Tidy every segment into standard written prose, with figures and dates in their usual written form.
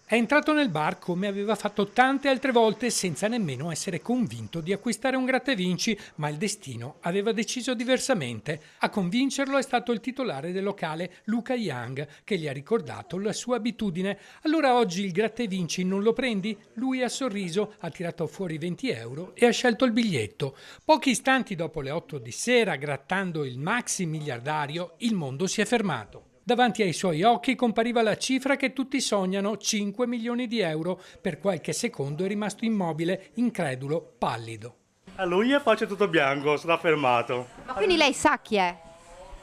È entrato nel bar come aveva fatto tante altre volte senza nemmeno essere convinto di acquistare un gratta e vinci, ma il destino aveva deciso diversamente. A convincerlo è stato il titolare del locale, Luca Young, che gli ha ricordato la sua abitudine. Allora oggi il gratta e vinci non lo prendi? Lui ha sorriso, ha tirato fuori 20 euro e ha scelto il biglietto. Pochi istanti dopo le 8 di sera, grattando il maxi miliardario, il mondo si è fermato. Davanti ai suoi occhi compariva la cifra che tutti sognano, 5 milioni di euro. Per qualche secondo è rimasto immobile, incredulo, pallido. A lui è faccia tutto bianco, sarà fermato. Ma quindi lei sa chi è?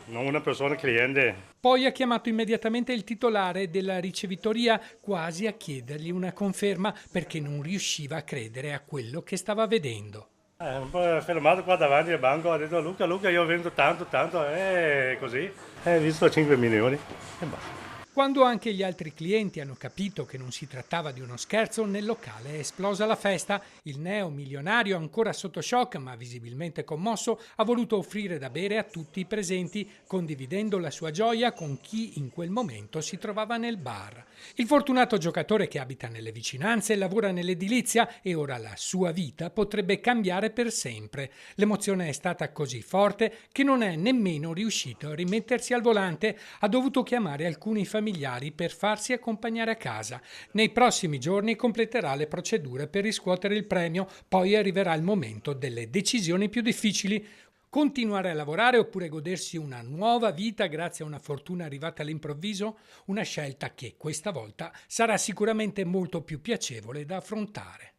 Non una persona cliente. Poi ha chiamato immediatamente il titolare della ricevitoria, quasi a chiedergli una conferma perché non riusciva a credere a quello che stava vedendo. Un po' fermato qua davanti al banco, ha detto Luca, Luca, io vendo tanto, tanto, e così. Hai visto 5 milioni e basta. Quando anche gli altri clienti hanno capito che non si trattava di uno scherzo, nel locale è esplosa la festa. Il neo milionario, ancora sotto shock ma visibilmente commosso, ha voluto offrire da bere a tutti i presenti, condividendo la sua gioia con chi in quel momento si trovava nel bar. Il fortunato giocatore che abita nelle vicinanze lavora nell'edilizia e ora la sua vita potrebbe cambiare per sempre. L'emozione è stata così forte che non è nemmeno riuscito a rimettersi al volante, ha dovuto chiamare alcuni familiari per farsi accompagnare a casa. Nei prossimi giorni completerà le procedure per riscuotere il premio, poi arriverà il momento delle decisioni più difficili. Continuare a lavorare oppure godersi una nuova vita grazie a una fortuna arrivata all'improvviso? Una scelta che questa volta sarà sicuramente molto più piacevole da affrontare.